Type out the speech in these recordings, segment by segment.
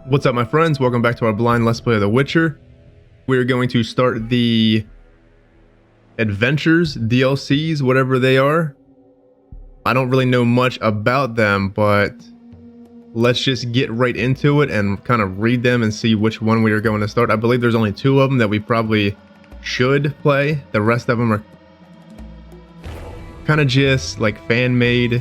What's up, my friends? Welcome back to our blind Let's Play of The Witcher. We're going to start the adventures, DLCs, whatever they are. I don't really know much about them, but let's just get right into it and kind of read them and see which one we are going to start. I believe there's only 2 of them that we probably should play. The rest of them are kind of just like fan-made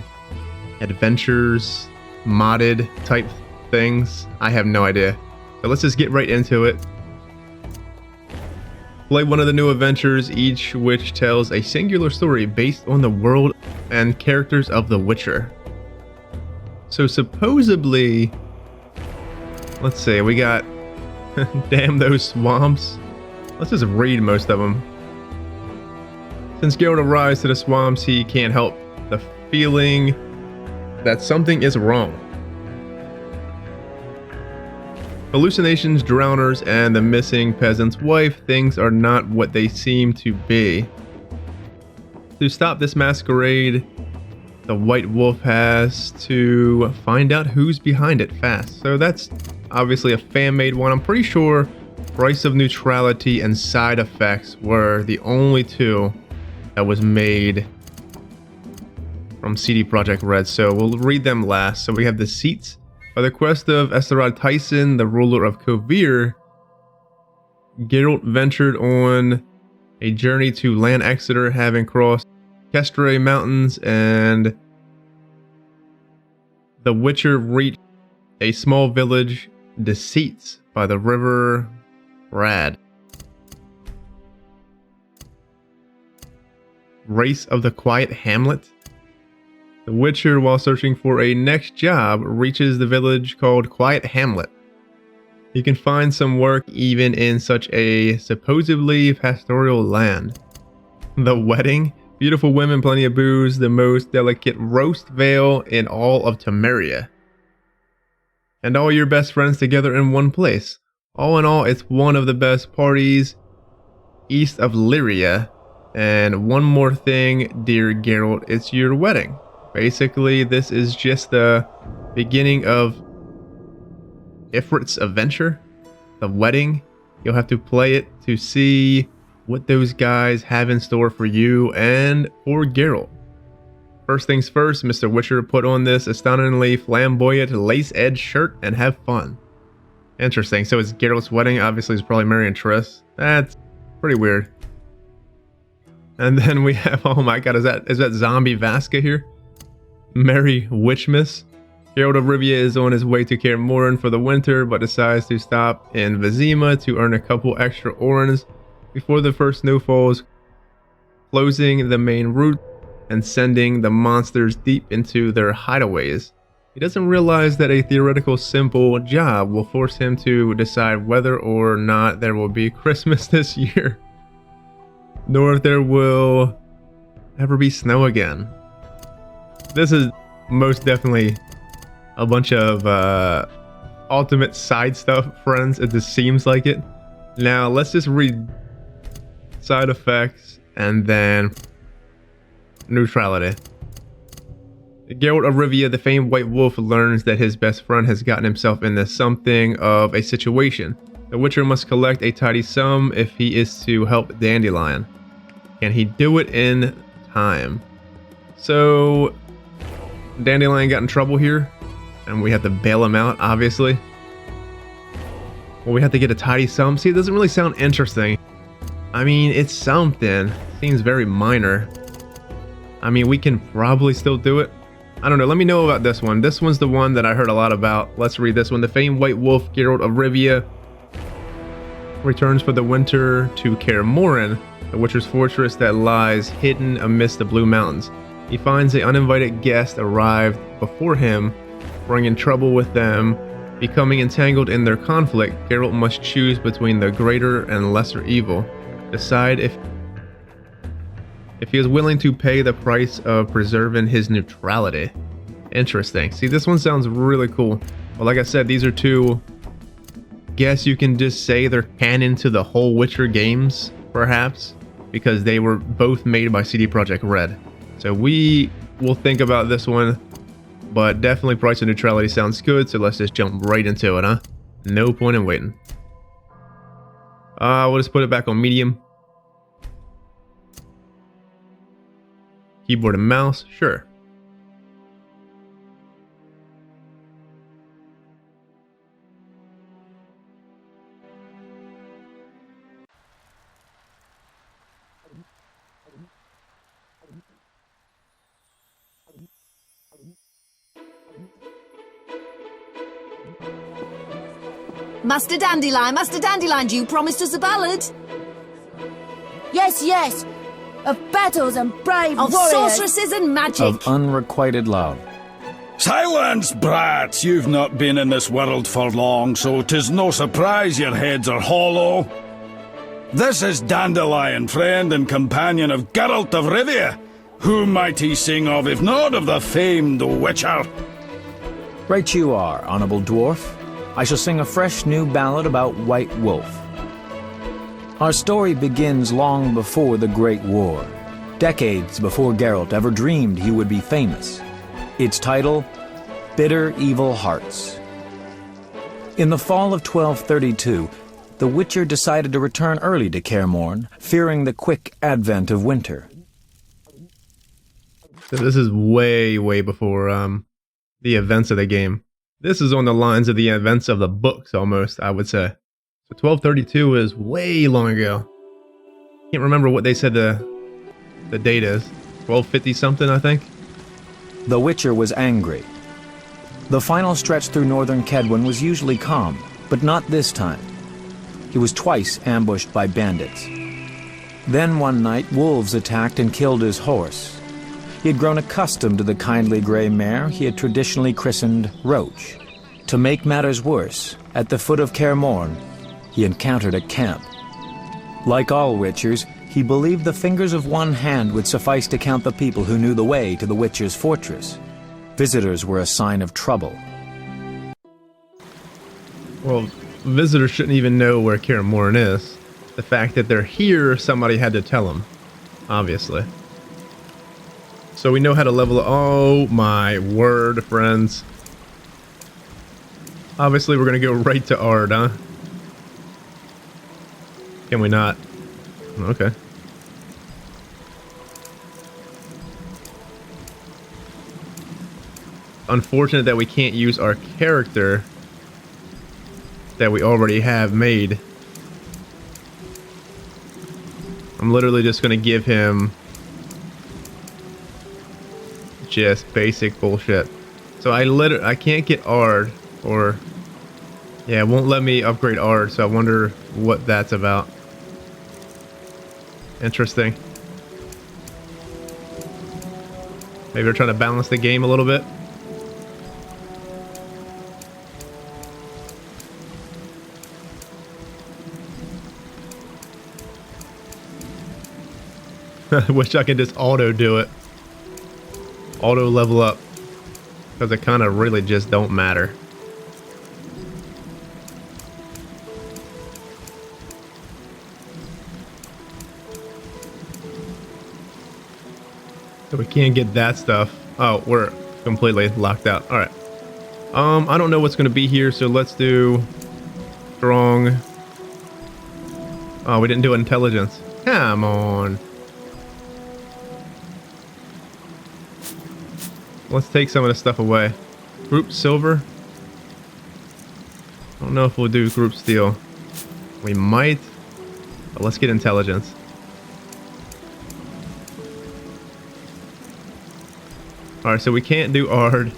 adventures, modded type things. I have no idea. So let's just get right into it. Play one of the new adventures, each which tells a singular story based on the world and characters of The Witcher. So supposedly, let's see, we got damn those swamps. Let's just read most of them. Since Geralt arrives to the swamps, he can't help the feeling that something is wrong. Hallucinations, drowners, and the missing peasant's wife, things are not what they seem to be. To stop this masquerade, the White Wolf has to find out who's behind it fast. So that's obviously a fan-made one. I'm pretty sure Price of Neutrality and Side Effects were the only 2 that was made from CD Projekt Red. So we'll read them last. So we have The Seats. By the quest of Esterad Tyson, the ruler of Kovir, Geralt ventured on a journey to Land Exeter, having crossed Kestrel Mountains, and the Witcher reached a small village, Deceits, by the river Rad. Race of the Quiet Hamlet. The Witcher, while searching for a next job, reaches the village called Quiet Hamlet. You can find some work even in such a supposedly pastoral land. The wedding, beautiful women, plenty of booze, the most delicate roast veal in all of Temeria. And all your best friends together in one place. All in all, it's one of the best parties east of Lyria. And one more thing, dear Geralt, it's your wedding. Basically, this is just the beginning of Ifrit's adventure, the wedding. You'll have to play it to see what those guys have in store for you and for Geralt. First things first, Mr. Witcher, put on this astonishingly flamboyant lace-edged shirt and have fun. Interesting, so it's Geralt's wedding. Obviously, he's probably marrying Triss. That's pretty weird. And then we have, oh my god, is that zombie Vaska here? Merry Witchmas. Geralt of Rivia is on his way to Kaer Morhen for the winter, but decides to stop in Vizima to earn a couple extra orens before the first snow falls, closing the main route and sending the monsters deep into their hideaways. He doesn't realize that a theoretical simple job will force him to decide whether or not there will be Christmas this year, nor if there will ever be snow again. This is most definitely a bunch of ultimate side stuff, friends. It just seems like it. Now, let's just read Side Effects and then Neutrality. Geralt of Rivia, the famed White Wolf, learns that his best friend has gotten himself into something of a situation. The Witcher must collect a tidy sum if he is to help Dandelion. Can he do it in time? So Dandelion got in trouble here, and we have to bail him out, obviously. Well, we have to get a tidy sum. See, it doesn't really sound interesting. I mean, it's something. Seems very minor. I mean, we can probably still do it. I don't know. Let me know about this one. This one's the one that I heard a lot about. Let's read this one. The famed White Wolf, Geralt of Rivia, returns for the winter to Kaer Morhen, the Witcher's fortress that lies hidden amidst the Blue Mountains. He finds the uninvited guest arrived before him, bringing trouble with them. Becoming entangled in their conflict, Geralt must choose between the greater and lesser evil. Decide if he is willing to pay the price of preserving his neutrality. Interesting. See, this one sounds really cool. But like I said, these are 2. Guess you can just say they're canon to the whole Witcher games, perhaps, because they were both made by CD Projekt Red. So we will think about this one, but definitely Price of Neutrality sounds good, so let's just jump right into it, huh? No point in waiting. We'll just put it back on medium. Keyboard and mouse, sure. Master Dandelion, you promised us a ballad. Yes, yes. Of battles and brave Of warriors. sorceresses and magic. Of unrequited love. Silence, brats! You've not been in this world for long, so 'tis no surprise your heads are hollow. This is Dandelion, friend and companion of Geralt of Rivia. Who might he sing of, if not of the famed Witcher? Right you are, honorable dwarf. I shall sing a fresh new ballad about White Wolf. Our story begins long before the Great War, decades before Geralt ever dreamed he would be famous. Its title, Bitter Evil Hearts. In the fall of 1232, the Witcher decided to return early to Kaer Morhen, fearing the quick advent of winter. So this is way, way before the events of the game. This is on the lines of the events of the books, almost, I would say. So 1232 is way long ago. Can't remember what they said the date is. 1250 something, I think. The Witcher was angry. The final stretch through northern Kedwen was usually calm, but not this time. He was twice ambushed by bandits. Then one night, wolves attacked and killed his horse. He had grown accustomed to the kindly gray mare he had traditionally christened Roach. To make matters worse, at the foot of Kaer Morhen, he encountered a camp. Like all Witchers, he believed the fingers of one hand would suffice to count the people who knew the way to the Witcher's fortress. Visitors were a sign of trouble. Well, visitors shouldn't even know where Kaer Morhen is. The fact that they're here, somebody had to tell them, obviously. So we know how to level up. Oh my word, friends. Obviously, we're going to go right to Ard, huh? Can we not? Okay. Unfortunate that we can't use our character that we already have made. I'm literally just going to give him just basic bullshit. So I can't get Ard, or yeah, it won't let me upgrade Ard, so I wonder what that's about. Interesting. Maybe they're trying to balance the game a little bit. I wish I could just auto do it. Auto level up. Because it kind of really just don't matter. So we can't get that stuff. Oh, we're completely locked out. Alright. I don't know what's going to be here, so let's do strong. Oh, we didn't do intelligence. Come on. Let's take some of this stuff away. Group silver. I don't know if we'll do group steel. We might. But let's get intelligence. Alright, so we can't do Ard.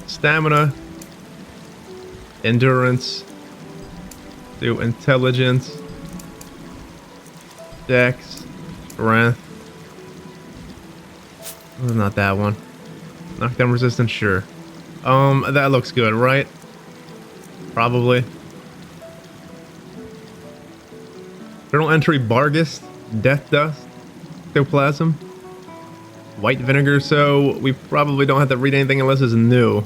Stamina. Endurance. Do intelligence. Dex. Strength. Oh, not that one. Knockdown resistance, sure. That looks good, right? Probably. Journal entry Bargist. Death dust. Ectoplasm. White vinegar, so we probably don't have to read anything unless it's new.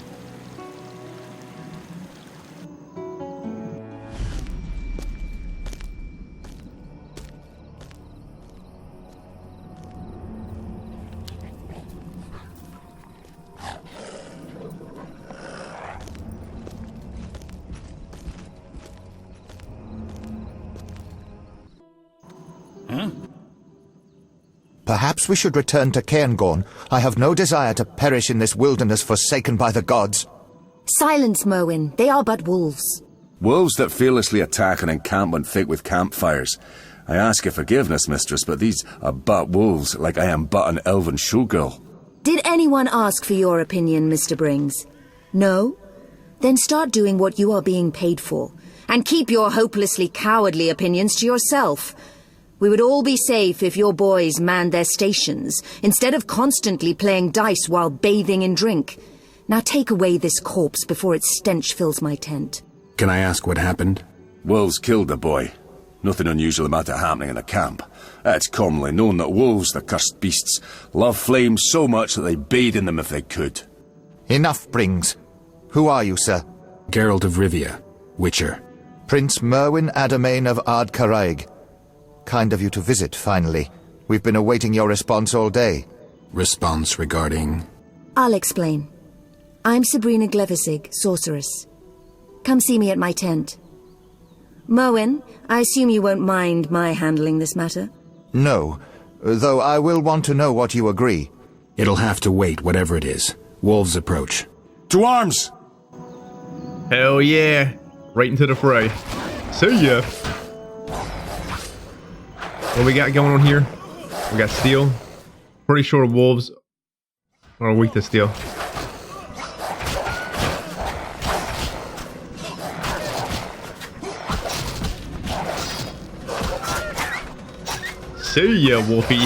Perhaps we should return to Cairngorm. I have no desire to perish in this wilderness forsaken by the gods. Silence, Merwin. They are but wolves. Wolves that fearlessly attack an encampment thick with campfires. I ask your forgiveness, mistress, but these are but wolves, like I am but an elven showgirl. Did anyone ask for your opinion, Mr. Brings? No? Then start doing what you are being paid for, and keep your hopelessly cowardly opinions to yourself. We would all be safe if your boys manned their stations, instead of constantly playing dice while bathing in drink. Now take away this corpse before its stench fills my tent. Can I ask what happened? Wolves killed the boy. Nothing unusual about it happening in the camp. It's commonly known that wolves, the cursed beasts, love flames so much that they bathe in them if they could. Enough, Brings. Who are you, sir? Geralt of Rivia, Witcher. Prince Merwin Adamain of Ard-Caraig. Kind of you to visit, finally. We've been awaiting your response all day. Response regarding... I'll explain. I'm Sabrina Glevisig, sorceress. Come see me at my tent. Merwin, I assume you won't mind my handling this matter? No, though I will want to know what you agree. It'll have to wait, whatever it is. Wolves approach. To arms! Hell yeah. Right into the fray. See ya. What we got going on here? We got steel. Pretty sure wolves are weak to steel. See ya, Wolfie.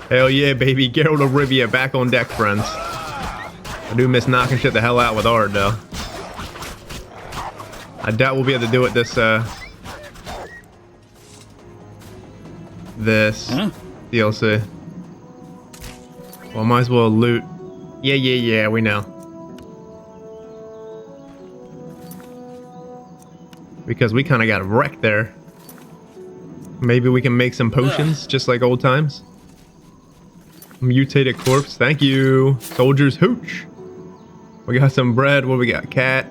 Hell yeah, baby. Geralt of Rivia back on deck, friends. I do miss knocking shit the hell out with Ard, though. I doubt we'll be able to do it this DLC. Well, might as well loot. Yeah, we know. Because we kind of got wrecked there. Maybe we can make some potions, just like old times. Mutated corpse, thank you. Soldier's hooch. We got some bread. What we got? Cat,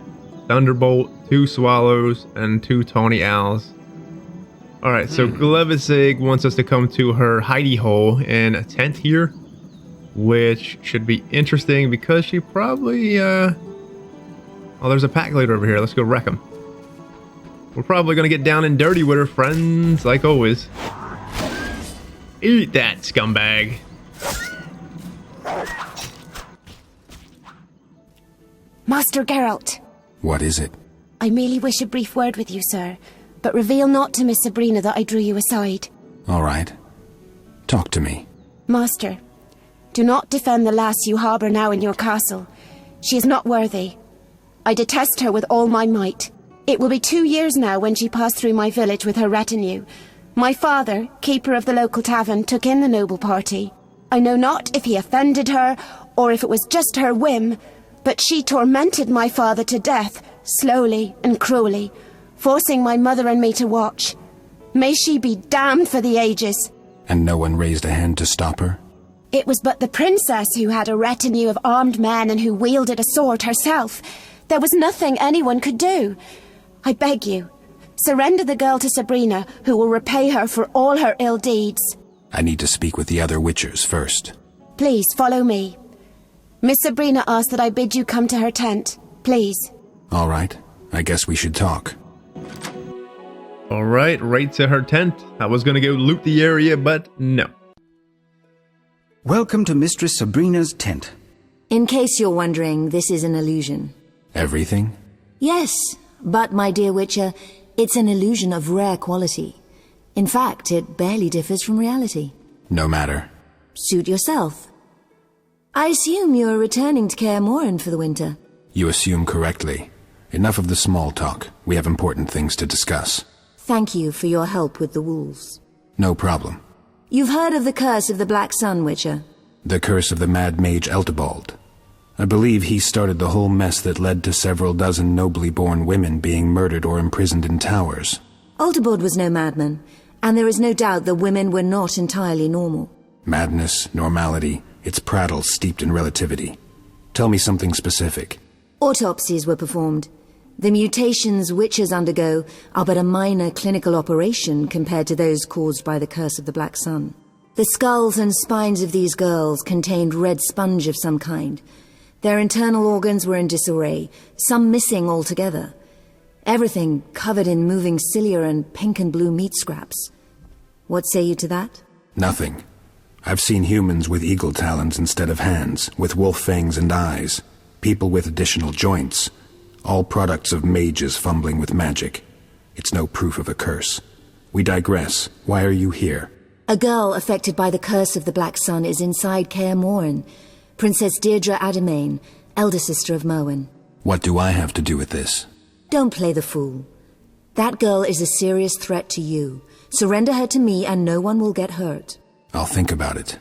thunderbolt, 2 swallows, and 2 tawny owls. Alright, so Glevisig wants us to come to her hidey hole in a tent here, which should be interesting because she probably, oh, there's a pack leader over here. Let's go wreck him. We're probably gonna get down and dirty with her, friends, like always. Eat that, scumbag. Master Geralt. What is it? I merely wish a brief word with you, sir, but reveal not to Miss Sabrina that I drew you aside. All right. Talk to me. Master, do not defend the lass you harbour now in your castle. She is not worthy. I detest her with all my might. It will be 2 years now when she passed through my village with her retinue. My father, keeper of the local tavern, took in the noble party. I know not if he offended her, or if it was just her whim, but she tormented my father to death, slowly and cruelly, forcing my mother and me to watch. May she be damned for the ages. And no one raised a hand to stop her? It was but the princess who had a retinue of armed men and who wielded a sword herself. There was nothing anyone could do. I beg you, surrender the girl to Sabrina, who will repay her for all her ill deeds. I need to speak with the other Witchers first. Please, follow me. Miss Sabrina asked that I bid you come to her tent. Please. All right. I guess we should talk. Alright, right to her tent. I was gonna go loot the area, but no. Welcome to Mistress Sabrina's tent. In case you're wondering, this is an illusion. Everything? Yes, but my dear Witcher, it's an illusion of rare quality. In fact, it barely differs from reality. No matter. Suit yourself. I assume you're returning to Kaer Morhen for the winter. You assume correctly. Enough of the small talk. We have important things to discuss. Thank you for your help with the wolves. No problem. You've heard of the curse of the Black Sun, Witcher? The curse of the mad mage Eltebald. I believe he started the whole mess that led to several dozen nobly born women being murdered or imprisoned in towers. Eltebald was no madman, and there is no doubt the women were not entirely normal. Madness, normality, it's prattle steeped in relativity. Tell me something specific. Autopsies were performed. The mutations witches undergo are but a minor clinical operation compared to those caused by the curse of the Black Sun. The skulls and spines of these girls contained red sponge of some kind. Their internal organs were in disarray, some missing altogether. Everything covered in moving cilia and pink and blue meat scraps. What say you to that? Nothing. I've seen humans with eagle talons instead of hands, with wolf fangs and eyes, people with additional joints, all products of mages fumbling with magic. It's no proof of a curse. We digress. Why are you here? A girl affected by the curse of the Black Sun is inside Kaer Morhen, Princess Deirdre Adamain, elder sister of Merwin. What do I have to do with this? Don't play the fool. That girl is a serious threat to you. Surrender her to me and no one will get hurt. I'll think about it.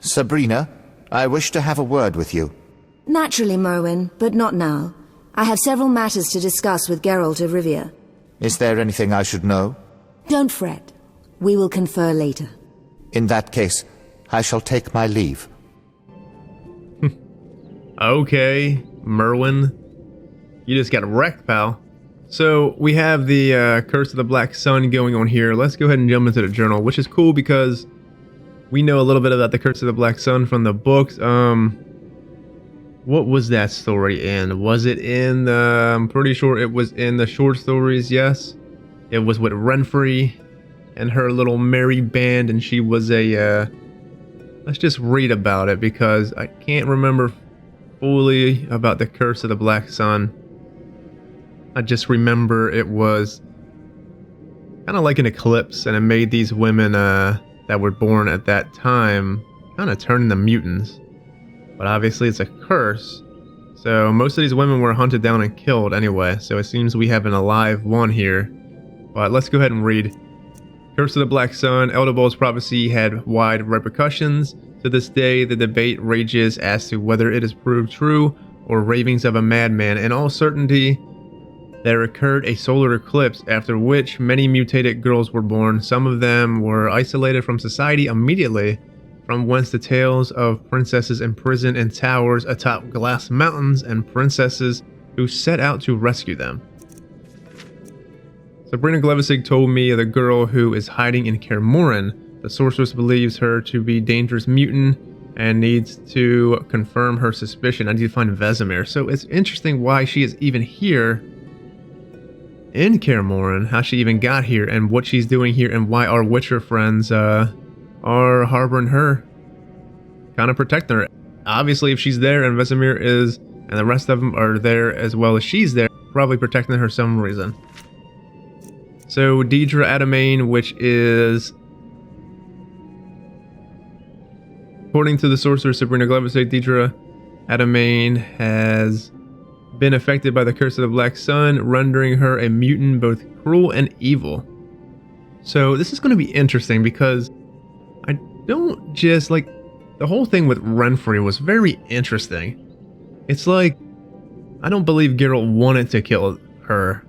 Sabrina, I wish to have a word with you. Naturally, Merwin, but not now. I have several matters to discuss with Geralt of Rivia. Is there anything I should know? Don't fret. We will confer later. In that case, I shall take my leave. Okay, Merwin. You just got wrecked, pal. So, we have the Curse of the Black Sun going on here. Let's go ahead and jump into the journal, which is cool because we know a little bit about the Curse of the Black Sun from the books. What was that story in? Was it in the... I'm pretty sure it was in the short stories, yes. It was with Renfri and her little merry band, and she was a... let's just read about it because I can't remember fully about the Curse of the Black Sun. I just remember it was kind of like an eclipse, and it made these women that were born at that time kind of turn into mutants. But obviously it's a curse, so most of these women were hunted down and killed anyway, so it seems we have an alive one here. But let's go ahead and read. Curse of the Black Sun. Eldebald's prophecy had wide repercussions. To this day, the debate rages as to whether it is proved true or ravings of a madman. In all certainty, there occurred a solar eclipse, after which many mutated girls were born. Some of them were isolated from society immediately, from whence the tales of princesses imprisoned in towers atop glass mountains and princesses who set out to rescue them. Sabrina Glevissig told me the girl who is hiding in Kaer Morhen. The sorceress believes her to be dangerous mutant and needs to confirm her suspicion. I need to find Vesemir. So it's interesting why she is even here in Kaer Morhen, how she even got here and what she's doing here and why our Witcher friends are harboring her, kind of protecting her. Obviously, if she's there and Vesemir is, and the rest of them are there as well as she's there, probably protecting her some reason. So Deirdre Adamain, which is, according to the sorcerer Sabrina Glevissig, Deirdre Adamain has been affected by the Curse of the Black Sun, rendering her a mutant both cruel and evil. So this is going to be interesting because I don't just like the whole thing with Renfri was very interesting. It's like I don't believe Geralt wanted to kill her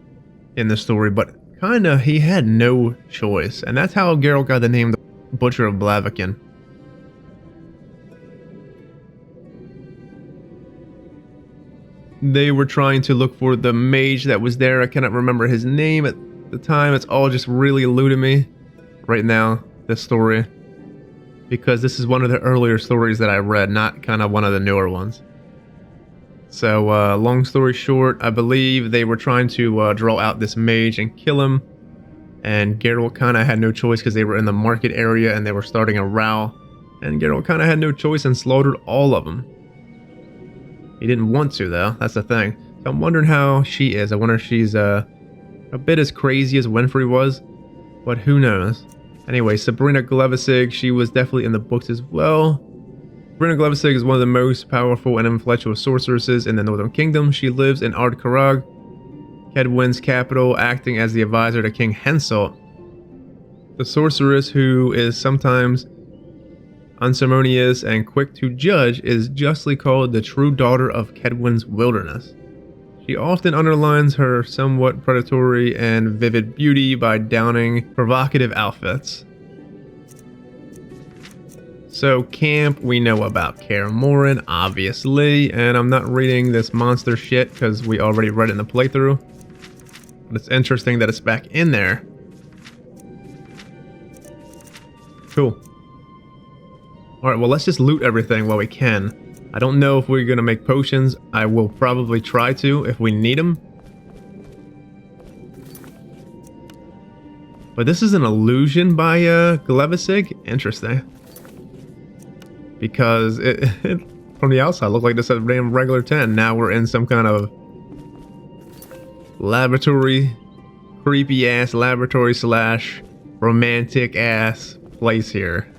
in the story, but kinda he had no choice, and that's how Geralt got the name the Butcher of Blaviken. They were trying to look for the mage that was there. I cannot remember his name at the time. It's all just really eluding me right now, this story, because this is one of the earlier stories that I read, not kind of one of the newer ones. So long story short, I believe they were trying to draw out this mage and kill him, and Geralt kind of had no choice because they were in the market area and they were starting a row, and Geralt kind of had no choice and slaughtered all of them. He didn't want to, though. That's the thing. So I'm wondering how she is. I wonder if she's a bit as crazy as Winfrey was, but who knows. Anyway, Sabrina Glevissig, she was definitely in the books as well. Sabrina Glevissig is one of the most powerful and influential sorceresses in the Northern Kingdom. She lives in Ard Karag, Kedwin's capital, acting as the advisor to King Henselt. The sorceress, who is sometimes unceremonious and quick to judge, is justly called the true daughter of Kedwin's wilderness. She often underlines her somewhat predatory and vivid beauty by donning provocative outfits. So camp, we know about Kaer Morhen, obviously, and I'm not reading this monster shit because we already read it in the playthrough. But it's interesting that it's back in there. Cool. Alright, well let's just loot everything while we can. I don't know if we're gonna make potions. I will probably try to if we need them. But this is an illusion by Glevissig? Interesting. Because it from the outside looked like this a damn regular 10. Now we're in some kind of laboratory, creepy ass laboratory slash romantic ass place here.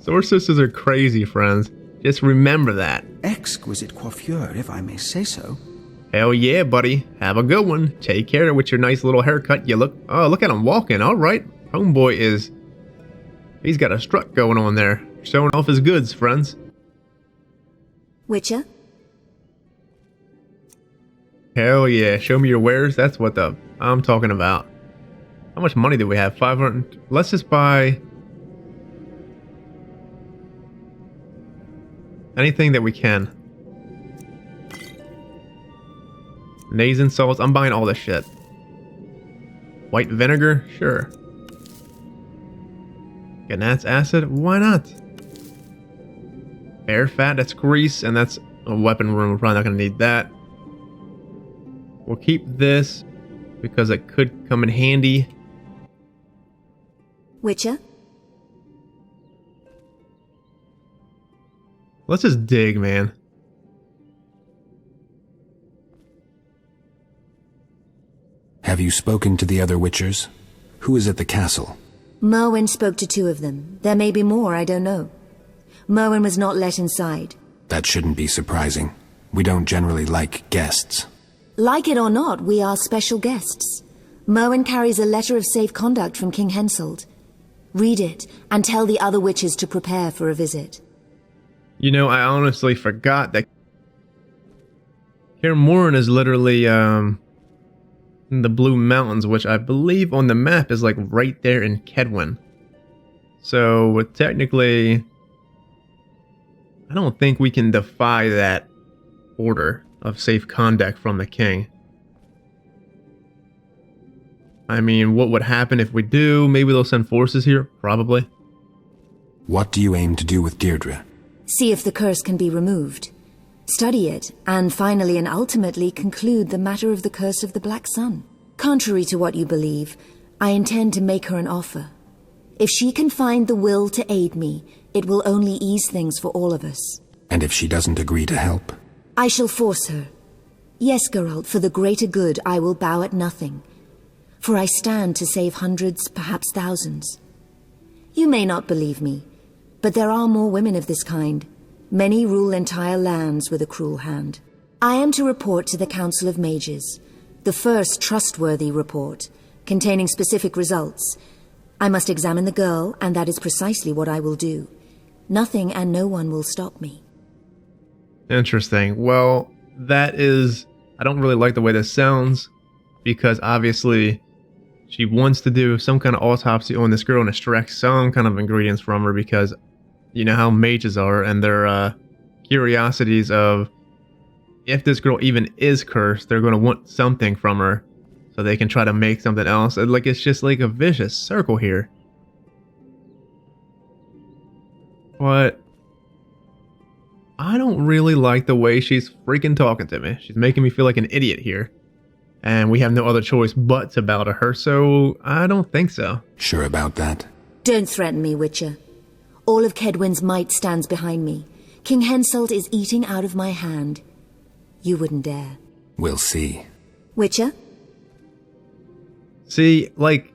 Sword sisters are crazy, friends. Just remember that. Exquisite coiffure, if I may say so. Hell yeah, buddy. Have a good one. Take care with your nice little haircut. You look... Oh, look at him walking. All right. Homeboy is... He's got a strut going on there. Showing off his goods, friends. Witcher? Hell yeah. Show me your wares. That's what I'm talking about. How much money do we have? 500... Let's just buy... anything that we can. Nazen salts. I'm buying all this shit. White vinegar? Sure. Gnat's acid? Why not? Bear fat? That's grease, and that's a weapon room. We're probably not going to need that. We'll keep this because it could come in handy. Witcher? Let's just dig, man. Have you spoken to the other Witchers? Who is at the castle? Merwin spoke to 2 of them. There may be more, I don't know. Merwin was not let inside. That shouldn't be surprising. We don't generally like guests. Like it or not, we are special guests. Merwin carries a letter of safe conduct from King Henselt. Read it, and tell the other witches to prepare for a visit. You know, I honestly forgot that Kaer Morhen is literally, in the Blue Mountains, which I believe on the map is like right there in Kedwen. So technically, I don't think we can defy that order of safe conduct from the king. I mean, what would happen if we do? Maybe they'll send forces here? Probably. What do you aim to do with Deirdre? See if the curse can be removed. Study it, and finally and ultimately conclude the matter of the curse of the Black Sun. Contrary to what you believe, I intend to make her an offer. If she can find the will to aid me, it will only ease things for all of us. And if she doesn't agree to help? I shall force her. Yes, Geralt, for the greater good I will bow at nothing. For I stand to save hundreds, perhaps thousands. You may not believe me, but there are more women of this kind. Many rule entire lands with a cruel hand. I am to report to the Council of Mages, the first trustworthy report, containing specific results. I must examine the girl, and that is precisely what I will do. Nothing and no one will stop me. Interesting. Well, that is... I don't really like the way this sounds, because obviously she wants to do some kind of autopsy on this girl and extract some kind of ingredients from her, because you know how mages are, and their curiosities of if this girl even is cursed, they're going to want something from her so they can try to make something else. Like, it's just like a vicious circle here. But I don't really like the way she's freaking talking to me. She's making me feel like an idiot here. And we have no other choice but to bow to her, so I don't think so. Sure about that? Don't threaten me, Witcher. All of Kedwen's might stands behind me. King Henselt is eating out of my hand. You wouldn't dare. We'll see. Witcher? See, like,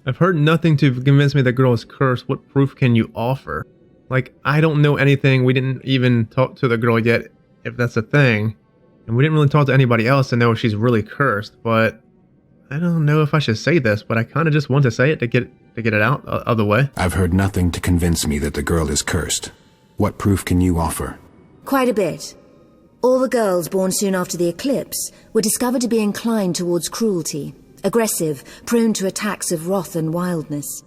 I've heard nothing to convince me that girl is cursed. What proof can you offer? Like, I don't know anything. We didn't even talk to the girl yet, if that's a thing. And we didn't really talk to anybody else to know if she's really cursed, but I don't know if I should say this, but I kind of just want to say it to get it out of the way. I've heard nothing to convince me that the girl is cursed. What proof can you offer? Quite a bit. All the girls born soon after the eclipse were discovered to be inclined towards cruelty, aggressive, prone to attacks of wrath and wildness.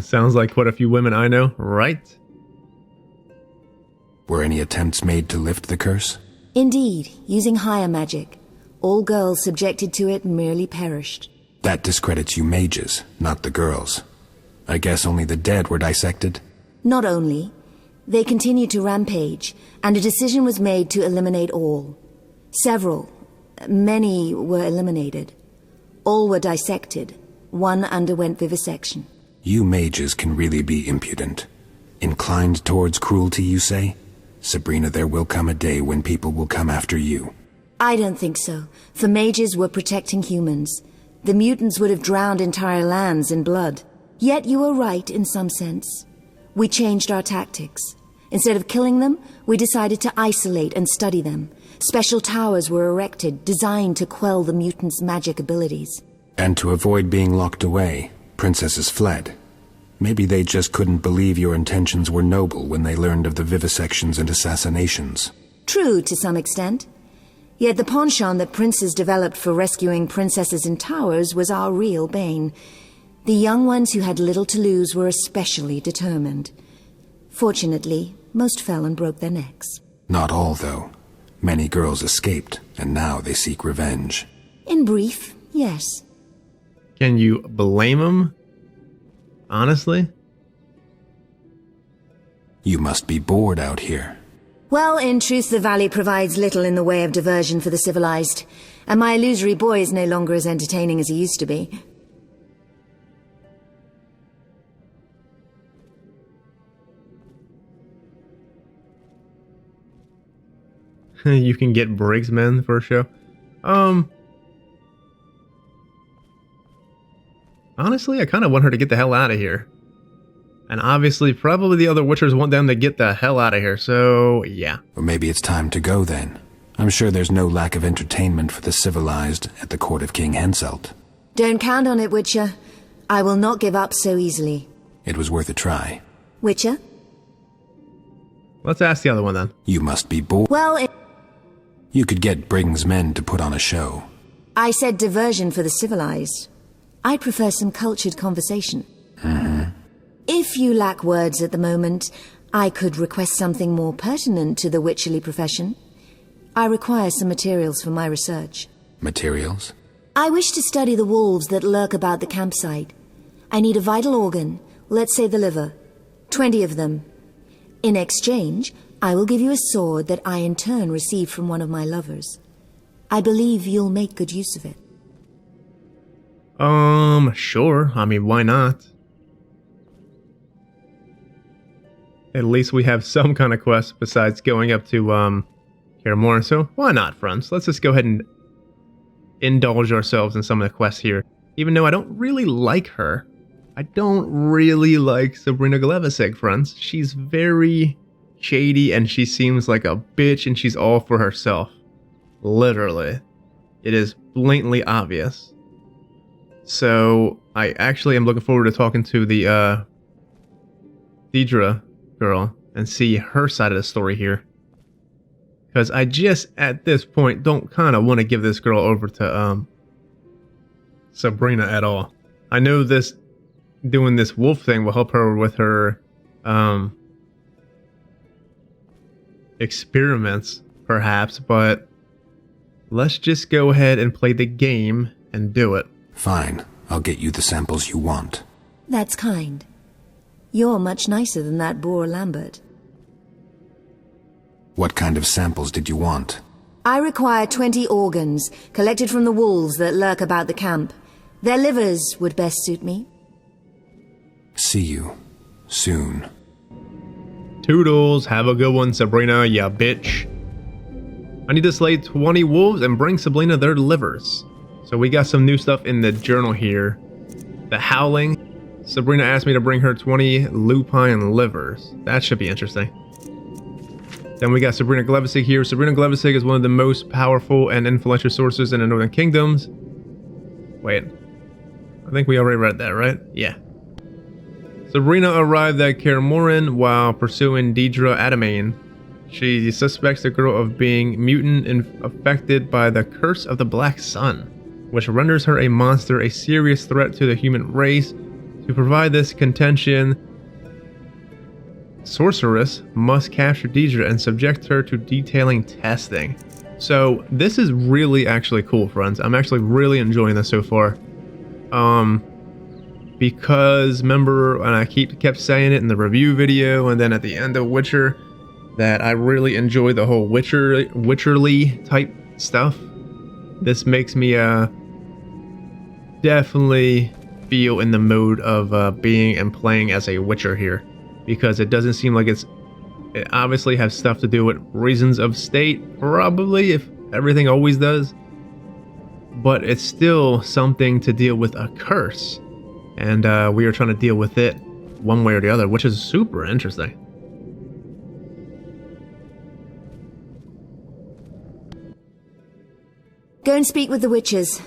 Sounds like quite a few women I know, right? Were any attempts made to lift the curse? Indeed, using higher magic. All girls subjected to it merely perished. That discredits you mages, not the girls. I guess only the dead were dissected? Not only. They continued to rampage, and a decision was made to eliminate all. Many were eliminated. All were dissected. One underwent vivisection. You mages can really be impudent. Inclined towards cruelty, you say? Sabrina, there will come a day when people will come after you. I don't think so, for mages were protecting humans. The mutants would have drowned entire lands in blood. Yet you were right in some sense. We changed our tactics. Instead of killing them, we decided to isolate and study them. Special towers were erected, designed to quell the mutants' magic abilities. And to avoid being locked away, princesses fled. Maybe they just couldn't believe your intentions were noble when they learned of the vivisections and assassinations. True, to some extent. Yet the penchant that princes developed for rescuing princesses in towers was our real bane. The young ones who had little to lose were especially determined. Fortunately, most fell and broke their necks. Not all, though. Many girls escaped, and now they seek revenge. In brief, yes. Can you blame them? Honestly? You must be bored out here. Well, in truth, the valley provides little in the way of diversion for the civilized, and my illusory boy is no longer as entertaining as he used to be. You can get Briggsmen for a show. Honestly, I kind of want her to get the hell out of here. And obviously, probably the other Witchers want them to get the hell out of here, so yeah. Or maybe it's time to go then. I'm sure there's no lack of entertainment for the civilized at the court of King Henselt. Don't count on it, Witcher. I will not give up so easily. It was worth a try. Witcher? Let's ask the other one then. You must be bored. Well, You could get Briggs men to put on a show. I said diversion for the civilized. I prefer some cultured conversation. If you lack words at the moment, I could request something more pertinent to the witcherly profession. I require some materials for my research. Materials? I wish to study the wolves that lurk about the campsite. I need a vital organ, let's say the liver. 20 of them. In exchange, I will give you a sword that I in turn received from one of my lovers. I believe you'll make good use of it. Sure. I mean, why not? At least we have some kind of quest besides going up to, Kaer Morhen, so why not, friends? Let's just go ahead and indulge ourselves in some of the quests here. Even though I don't really like her. I don't really like Sabrina Glevisig, friends. She's very shady and she seems like a bitch and she's all for herself. Literally. It is blatantly obvious. So, I actually am looking forward to talking to the, Deidre girl and see her side of the story here. Because I just, at this point, don't kind of want to give this girl over to, Sabrina at all. I know doing this wolf thing will help her with her, experiments, perhaps, but let's just go ahead and play the game and do it. Fine. I'll get you the samples you want. That's kind. You're much nicer than that boor Lambert. What kind of samples did you want? I require 20 organs, collected from the wolves that lurk about the camp. Their livers would best suit me. See you. Soon. Toodles, have a good one, Sabrina, ya bitch. I need to slay 20 wolves and bring Sabrina their livers. So we got some new stuff in the journal here. The Howling. Sabrina asked me to bring her 20 lupine livers. That should be interesting. Then we got Sabrina Glevisig here. Sabrina Glevisig is one of the most powerful and influential sources in the Northern Kingdoms. Wait. I think we already read that, right? Yeah. Sabrina arrived at Kaer Morhen while pursuing Deidre Adamain. She suspects the girl of being mutant and affected by the curse of the Black Sun, which renders her a monster, a serious threat to the human race. To provide this contention, Sorceress must capture Deirdre and subject her to detailing testing. So this is really actually cool, friends. I'm actually really enjoying this so far. Because remember, and I kept saying it in the review video and then at the end of Witcher, that I really enjoy the whole Witcherly type stuff. This makes me definitely feel in the mode of being and playing as a Witcher here, because it doesn't seem like it obviously has stuff to do with reasons of state, probably, if everything always does, but it's still something to deal with a curse, and we are trying to deal with it one way or the other, which is super interesting. Go and speak with the witches.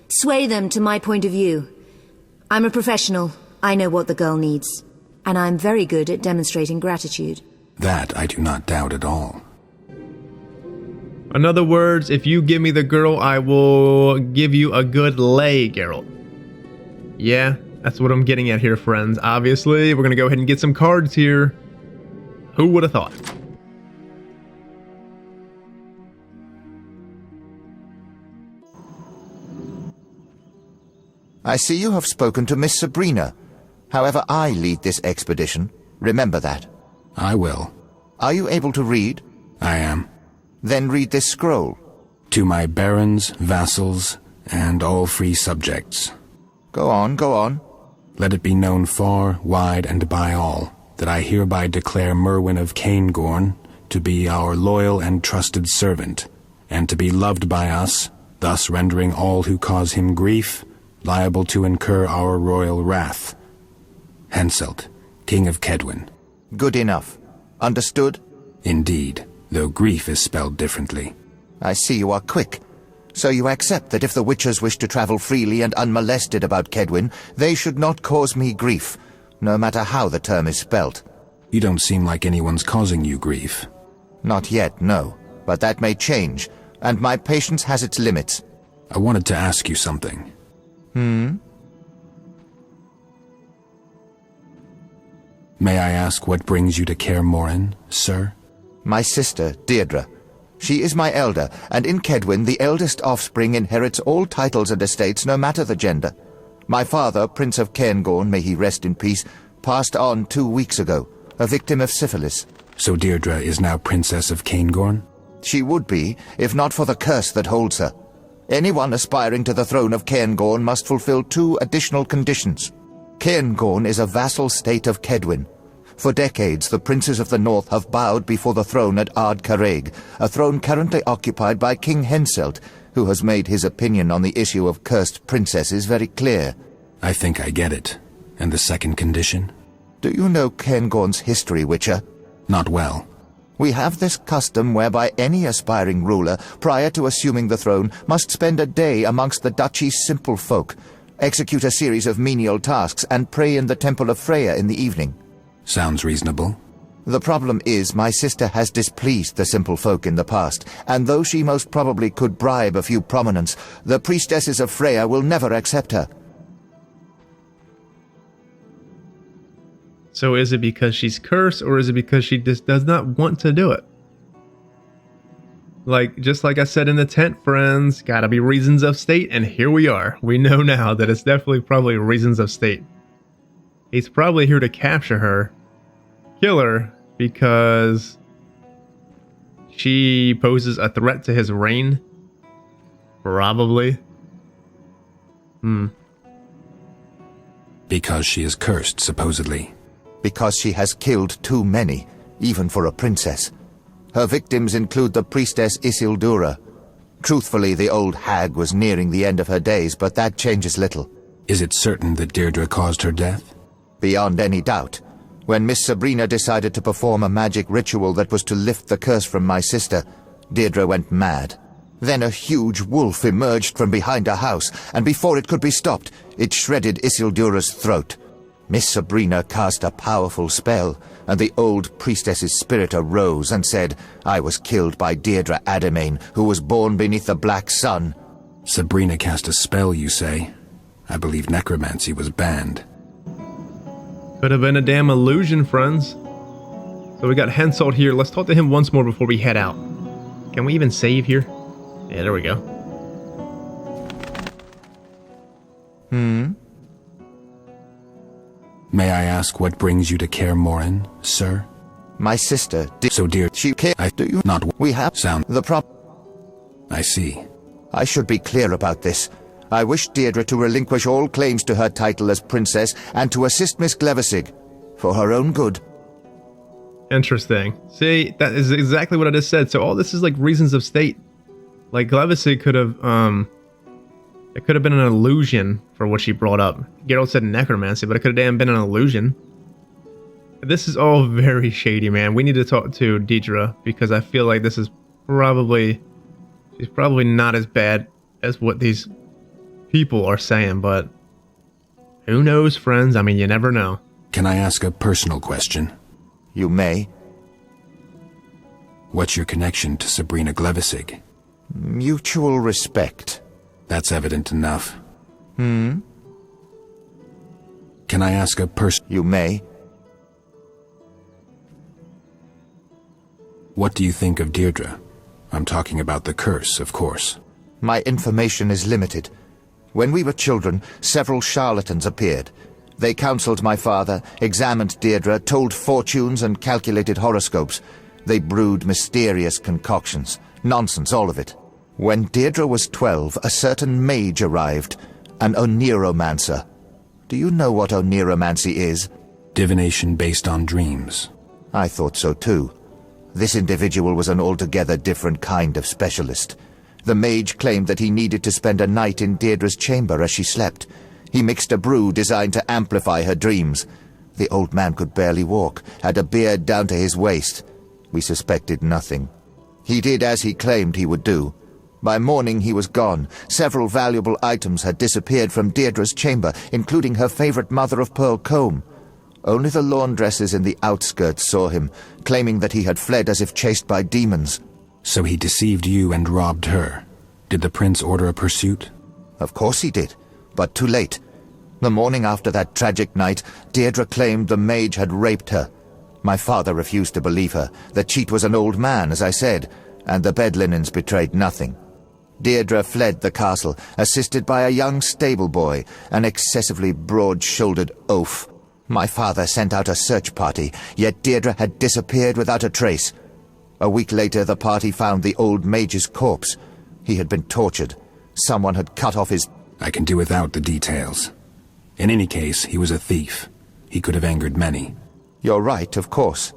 Sway them to my point of view. I'm a professional. I know what the girl needs. And I'm very good at demonstrating gratitude. That I do not doubt at all. In other words, if you give me the girl, I will give you a good lay, Geralt. Yeah, that's what I'm getting at here, friends. Obviously, we're going to go ahead and get some cards here. Who would have thought? I see you have spoken to Miss Sabrina. However, I lead this expedition. Remember that. I will. Are you able to read? I am. Then read this scroll. To my barons, vassals, and all free subjects. Go on, go on. Let it be known far, wide, and by all, that I hereby declare Merwin of Cairngorn to be our loyal and trusted servant, and to be loved by us, thus rendering all who cause him grief liable to incur our royal wrath. Henselt, King of Kedwin. Good enough. Understood? Indeed, though grief is spelled differently. I see you are quick. So you accept that if the witchers wish to travel freely and unmolested about Kedwin, they should not cause me grief, no matter how the term is spelt. You don't seem like anyone's causing you grief. Not yet, no. But that may change, and my patience has its limits. I wanted to ask you something. May I ask what brings you to Kaer Morhen, sir? My sister, Deirdre. She is my elder, and in Kedwin the eldest offspring inherits all titles and estates no matter the gender. My father, Prince of Cairngorn, may he rest in peace, passed on 2 weeks ago, a victim of syphilis. So Deirdre is now Princess of Cairngorn? She would be, if not for the curse that holds her. Anyone aspiring to the throne of Cairngorn must fulfill 2 additional conditions. Cairngorn is a vassal state of Kedwin. For decades, the princes of the north have bowed before the throne at Ard Caraig, a throne currently occupied by King Henselt, who has made his opinion on the issue of cursed princesses very clear. I think I get it. And the second condition? Do you know Cairngorn's history, Witcher? Not well. We have this custom whereby any aspiring ruler, prior to assuming the throne, must spend a day amongst the duchy's simple folk, execute a series of menial tasks, and pray in the Temple of Freya in the evening. Sounds reasonable. The problem is my sister has displeased the simple folk in the past, and though she most probably could bribe a few prominents, the priestesses of Freya will never accept her. So is it because she's cursed, or is it because she just does not want to do it? Just like I said in the tent, friends, gotta be reasons of state, and here we are. We know now that it's definitely probably reasons of state. He's probably here to capture her, kill her, because she poses a threat to his reign. Probably. Because she is cursed, supposedly. Because she has killed too many, even for a princess. Her victims include the priestess Isildura. Truthfully, the old hag was nearing the end of her days, but that changes little. Is it certain that Deirdre caused her death? Beyond any doubt. When Miss Sabrina decided to perform a magic ritual that was to lift the curse from my sister, Deirdre went mad. Then a huge wolf emerged from behind a house, and before it could be stopped, it shredded Isildura's throat. Miss Sabrina cast a powerful spell, and the old priestess's spirit arose and said, I was killed by Deirdre Ademain, who was born beneath the Black Sun. Sabrina cast a spell, you say? I believe necromancy was banned. Could have been a damn illusion, friends. So we got Henselt here. Let's talk to him once more before we head out. Can we even save here? Yeah, there we go. May I ask what brings you to Kaer Morhen, sir? My sister, So dear, she care. Do you not We have sound. the prop. I see. I should be clear about this. I wish Deirdre to relinquish all claims to her title as princess and to assist Miss Glevissig for her own good. Interesting. See, that is exactly what I just said. So all this is like reasons of state. Like Glevissig could have, it could have been an illusion for what she brought up. Geralt said necromancy, but it could have been an illusion. This is all very shady, man. We need to talk to Deirdre because I feel like this is probably, she's probably not as bad as what these people are saying, but who knows, friends? I mean, you never know. Can I ask a personal question? You may. What's your connection to Sabrina Glevissig? Mutual respect. That's evident enough. Can I ask a You may. What do you think of Deirdre? I'm talking about the curse, of course. My information is limited. When we were children, several charlatans appeared. They counseled my father, examined Deirdre, told fortunes and calculated horoscopes. They brewed mysterious concoctions. Nonsense, all of it. When Deirdre was 12, a certain mage arrived, an oniromancer. Do you know what oniromancy is? Divination based on dreams. I thought so too. This individual was an altogether different kind of specialist. The mage claimed that he needed to spend a night in Deirdre's chamber as she slept. He mixed a brew designed to amplify her dreams. The old man could barely walk, had a beard down to his waist. We suspected nothing. He did as he claimed he would do. By morning he was gone. Several valuable items had disappeared from Deirdre's chamber, including her favorite mother-of-pearl comb. Only the laundresses in the outskirts saw him, claiming that he had fled as if chased by demons. So he deceived you and robbed her. Did the prince order a pursuit? Of course he did, but too late. The morning after that tragic night, Deirdre claimed the mage had raped her. My father refused to believe her. The cheat was an old man, as I said, and the bed linens betrayed nothing. Deirdre fled the castle, assisted by a young stable boy, an excessively broad-shouldered oaf. My father sent out a search party, yet Deirdre had disappeared without a trace. A week later, the party found the old mage's corpse. He had been tortured. Someone had cut off his... I can do without the details. In any case, he was a thief. He could have angered many. You're right, of course.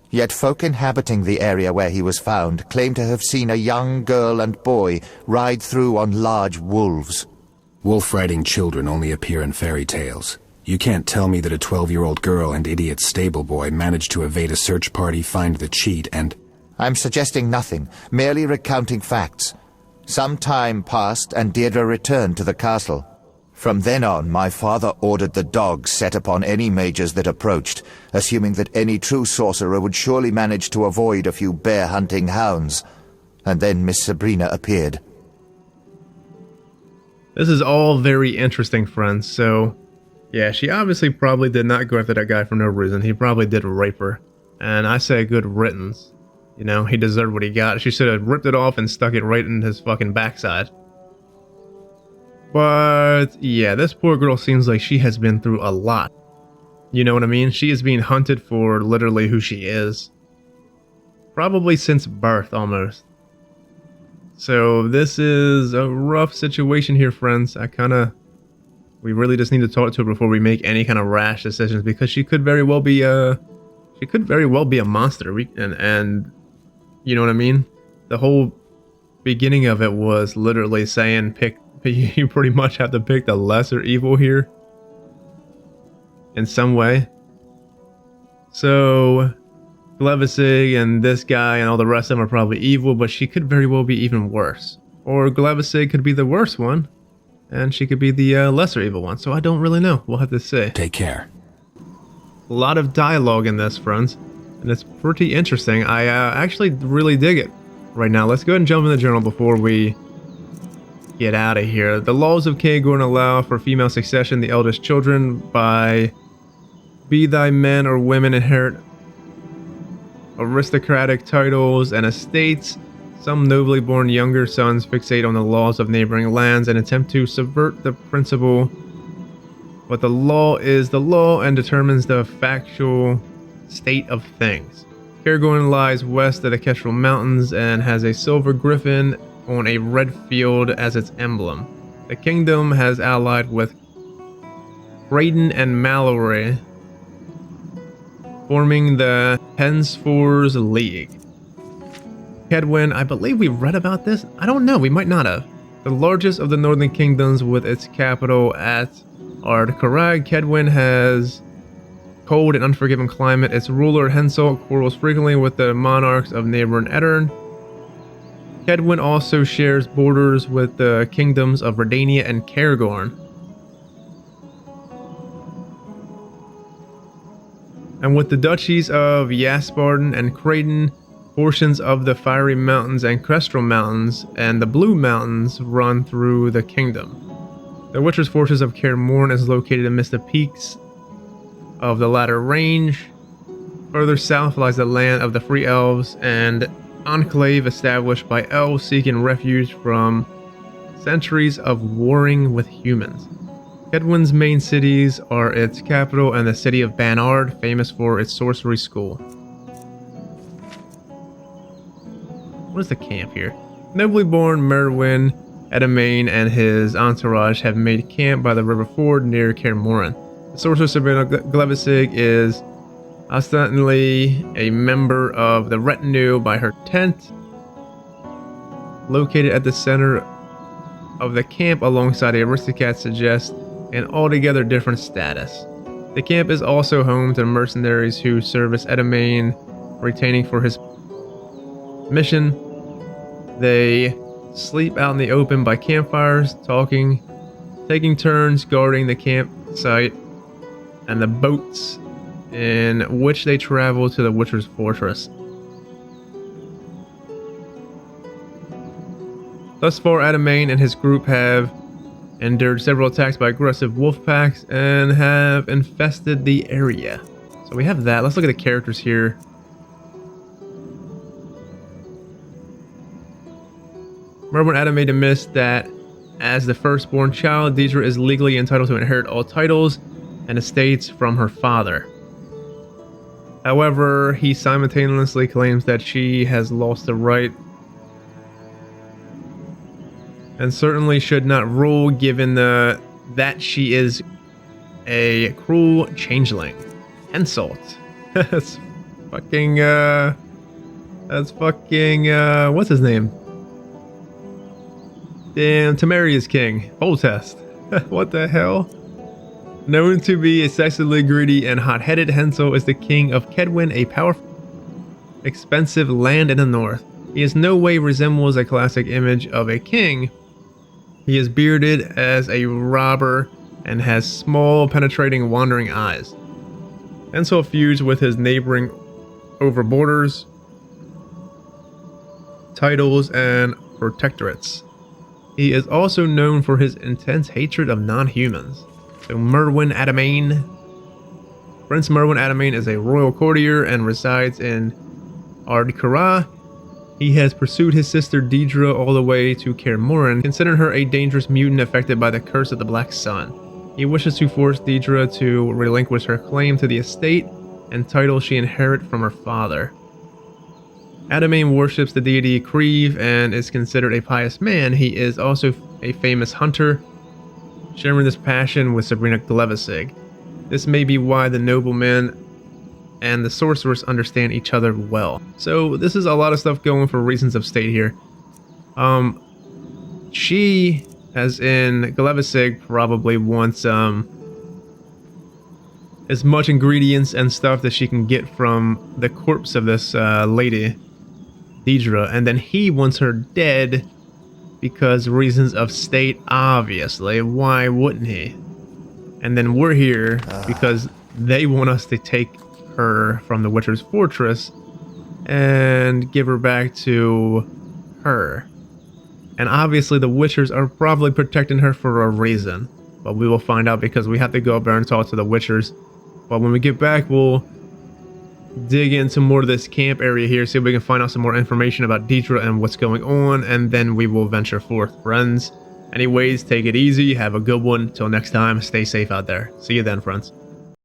Yet folk inhabiting the area where he was found claim to have seen a young girl and boy ride through on large wolves. Wolf-riding children only appear in fairy tales. You can't tell me that a 12-year-old girl and idiot stable boy managed to evade a search party, find the cheat, and... I'm suggesting nothing, merely recounting facts. Some time passed and Deirdre returned to the castle. From then on, my father ordered the dogs set upon any mages that approached, assuming that any true sorcerer would surely manage to avoid a few bear-hunting hounds. And then Miss Sabrina appeared. This is all very interesting, friends. So, yeah, she obviously probably did not go after that guy for no reason. He probably did rape her. And I say good riddance. You know, he deserved what he got. She should have ripped it off and stuck it right in his fucking backside. But, yeah, this poor girl seems like she has been through a lot. You know what I mean? She is being hunted for literally who she is. Probably since birth, almost. So, this is a rough situation here, friends. We really just need to talk to her before we make any kind of rash decisions, because she could very well be a monster. And you know what I mean? The whole beginning of it was literally saying you pretty much have to pick the lesser evil here in some way. So Glevissig and this guy and all the rest of them are probably evil, but she could very well be even worse. Or Glevissig could be the worst one, and she could be the lesser evil one. So I don't really know. We'll have to see. Take care. A lot of dialogue in this, friends, and it's pretty interesting. I actually really dig it. Right now, let's go ahead and jump in the journal before we get out of here. The laws of Kaer Morhen allow for female succession, the eldest children, by be thy men or women inherit aristocratic titles and estates. Some nobly born younger sons fixate on the laws of neighboring lands and attempt to subvert the principle. But the law is the law and determines the factual state of things. Kaer Morhen lies west of the Kestrel Mountains and has a silver griffin on a red field as its emblem. The kingdom has allied with Raiden and Mallory, forming the Hensfors League. Kedwen, I believe we read about this. I don't know, we might not have. The largest of the northern kingdoms with its capital at Ardkarag, Kedwen has cold and unforgiving climate. Its ruler Henselt quarrels frequently with the monarchs of neighboring Edirn. Kedwen also shares borders with the kingdoms of Redania and Cairngorm. And with the duchies of Yasparden and Creighton, portions of the Fiery Mountains and Kestrel Mountains and the Blue Mountains run through the kingdom. The Witcher's Fortress of Kaer Morhen is located amidst the peaks of the latter range. Further south lies the land of the Free Elves, and enclave established by elves seeking refuge from centuries of warring with humans. Kedwen's main cities are its capital and the city of Banard, famous for its sorcery school. What is the camp here? Nobly born Merwin, Edamain, and his entourage have made camp by the river ford near Kaer Morhen. The sorcerer Sabrina Glevissig is ostensibly a member of the retinue by her tent, located at the center of the camp alongside the aristocrats, suggests an altogether different status. The camp is also home to the mercenaries who service Edamain, retaining for his mission. They sleep out in the open by campfires, talking, taking turns guarding the campsite and the boats in which they travel to the Witcher's Fortress. Thus far, Edamain and his group have endured several attacks by aggressive wolf packs and have infested the area. So we have that. Let's look at the characters here. Merwin Edamain admits that as the firstborn child, Deidre is legally entitled to inherit all titles and estates from her father. However, he simultaneously claims that she has lost the right and certainly should not rule, given that she is a cruel changeling. Henselt. That's fucking what's his name? Damn, Temeria's king. Foltest. What the hell? Known to be excessively greedy and hot-headed, Henselt is the king of Kedwen, a powerful, expensive land in the north. He in no way resembles a classic image of a king. He is bearded as a robber and has small, penetrating, wandering eyes. Henselt feuds with his neighboring over borders, titles, and protectorates. He is also known for his intense hatred of non-humans. So Merwin Edamain. Prince Merwin Edamain is a royal courtier and resides in Ardkarag. He has pursued his sister Deidre all the way to Kaer Morhen, considering her a dangerous mutant affected by the curse of the Black Sun. He wishes to force Deidre to relinquish her claim to the estate and title she inherited from her father. Edamain worships the deity Creve and is considered a pious man. He is also a famous hunter, sharing this passion with Sabrina Glevissig. This may be why the nobleman and the sorceress understand each other well. So this is a lot of stuff going for reasons of state here. She, as in Glevissig, probably wants as much ingredients and stuff that she can get from the corpse of this lady, Deidre, and then he wants her dead because reasons of state, obviously. Why wouldn't he? And then we're here because they want us to take her from the Witcher's Fortress and give her back to her. And obviously the Witchers are probably protecting her for a reason. But we will find out because we have to go up there and talk to the Witchers. But when we get back, we'll dig into more of this camp area here, see if we can find out some more information about Deidre and what's going on, and then we will venture forth, friends. Anyways, take it easy, have a good one. Till next time, stay safe out there. See you then, friends.